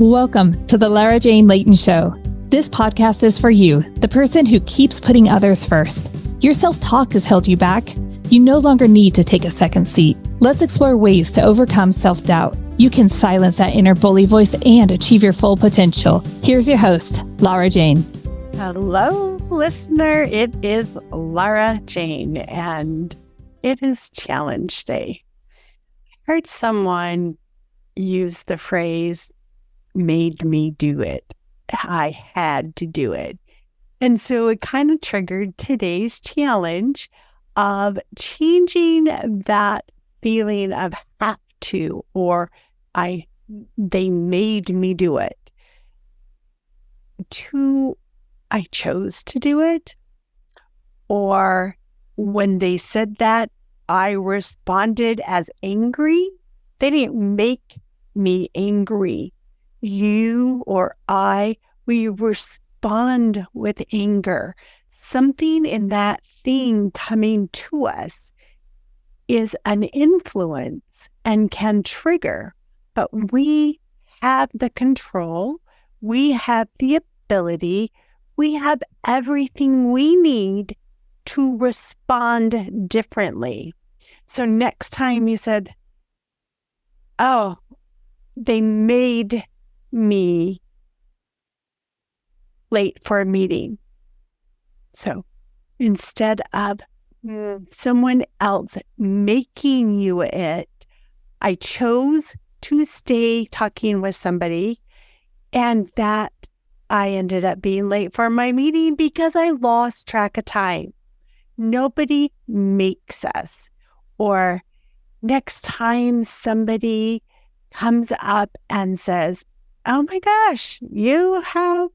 Welcome to the Lara Jane Layton Show. This podcast is for you, the person who keeps putting others first. Your self-talk has held you back. You no longer need to take a second seat. Let's explore ways to overcome self-doubt. You can silence that inner bully voice and achieve your full potential. Here's your host, Lara Jane. Hello, listener. It is Lara Jane, and it is Challenge Day. I heard someone use the phrase, made me do it. I had to do it. And so it kind of triggered today's challenge of changing that feeling of have to, or they made me do it, to I chose to do it, or when they said that, I responded as angry. They didn't make me angry. You or I, we respond with anger. Something in that thing coming to us is an influence and can trigger, but we have the control, we have the ability, we have everything we need to respond differently. So next time you said, oh, they made me late for a meeting. So instead of someone else making you it, I chose to stay talking with somebody, and that I ended up being late for my meeting because I lost track of time. Nobody makes us. Or next time somebody comes up and says, oh my gosh, you have,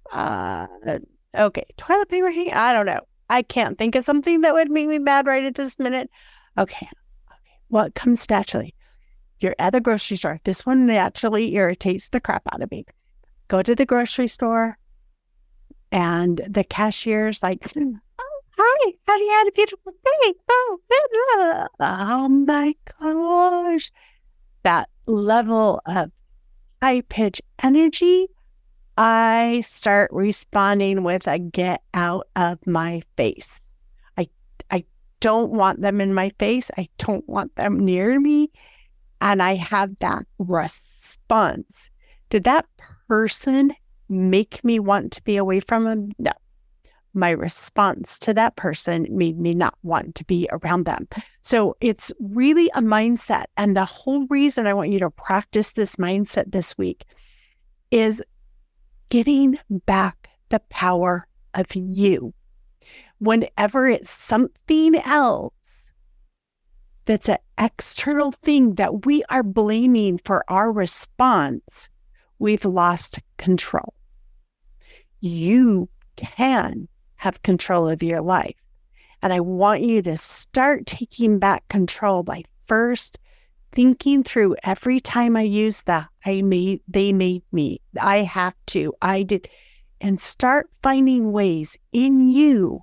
toilet paper hanging? I don't know. I can't think of something that would make me mad right at this minute. Okay. What comes naturally? You're at the grocery store. This one naturally irritates the crap out of me. Go to the grocery store and the cashier's like, oh, hi, have you had a beautiful day? Oh my gosh. That level of high-pitched energy, I start responding with a get out of my face. I don't want them in my face. I don't want them near me. And I have that response. Did that person make me want to be away from them? No. My response to that person made me not want to be around them. So it's really a mindset. And the whole reason I want you to practice this mindset this week is getting back the power of you. Whenever it's something else that's an external thing that we are blaming for our response, we've lost control. You can have control of your life. And I want you to start taking back control by first thinking through every time I use they made me, I have to, I did, and start finding ways in you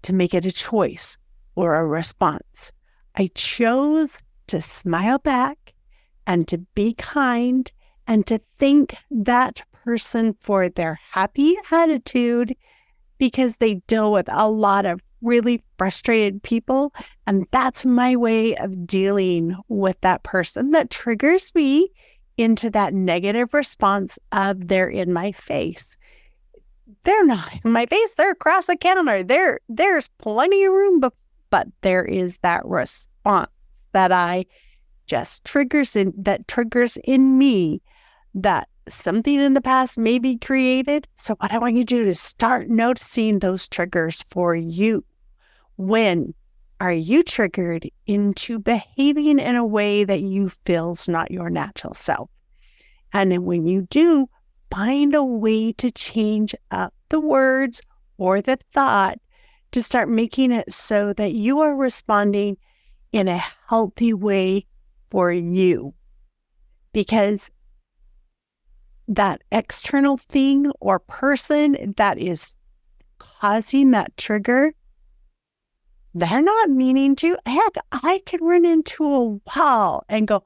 to make it a choice or a response. I chose to smile back and to be kind and to thank that person for their happy attitude, because they deal with a lot of really frustrated people. And that's my way of dealing with that person that triggers me into that negative response of they're in my face. They're not in my face. They're across the counter. There's plenty of room, but there is that response that I just triggers in me that something in the past may be created. So what I want you to do is start noticing those triggers for you. When are you triggered into behaving in a way that you feel is not your natural self? And then when you do, find a way to change up the words or the thought to start making it so that you are responding in a healthy way for you. Because that external thing or person that is causing that trigger, they're not meaning to. Heck, I could run into a wall and go,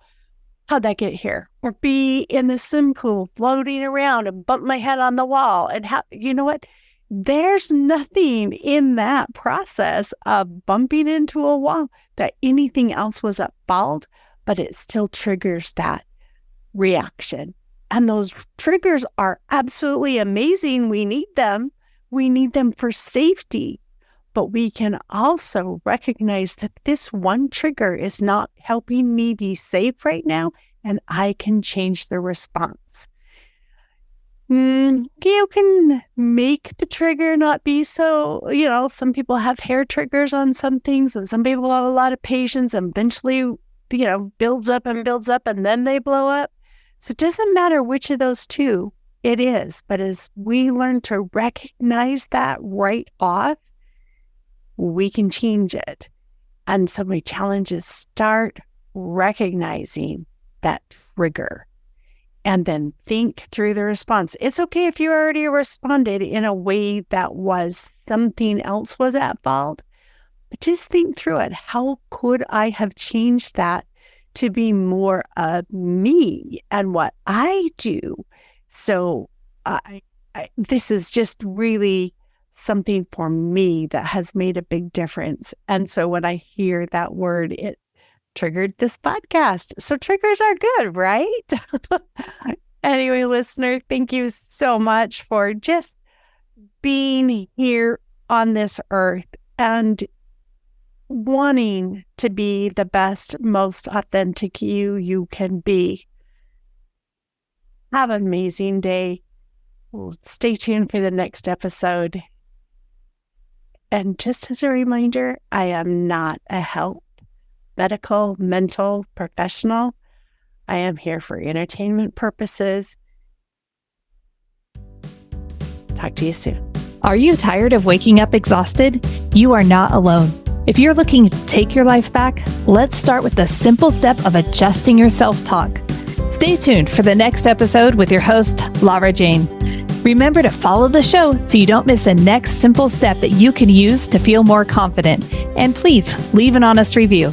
how'd that get here? Or be in the swim pool floating around and bump my head on the wall. And you know what? There's nothing in that process of bumping into a wall that anything else was at fault, but it still triggers that reaction. And those triggers are absolutely amazing. We need them. We need them for safety. But we can also recognize that this one trigger is not helping me be safe right now, and I can change the response. You can make the trigger not be so, some people have hair triggers on some things, and some people have a lot of patience, and eventually, builds up and then they blow up. So it doesn't matter which of those two it is. But as we learn to recognize that right off, we can change it. And so my challenge is start recognizing that trigger. And then think through the response. It's okay if you already responded in a way that was something else was at fault, but just think through it. How could I have changed that to be more of me and what I do? So this is just really something for me that has made a big difference. And so when I hear that word, it triggered this podcast. So triggers are good, right? Anyway, listener, thank you so much for just being here on this earth and wanting to be the best, most authentic you can be. Have an amazing day. Stay tuned for the next episode. And just as a reminder, I am not a health, medical, mental professional. I am here for entertainment purposes. Talk to you soon. Are you tired of waking up exhausted? You are not alone. If you're looking to take your life back, let's start with the simple step of adjusting your self-talk. Stay tuned for the next episode with your host, Lara Jane. Remember to follow the show so you don't miss a next simple step that you can use to feel more confident. And please leave an honest review.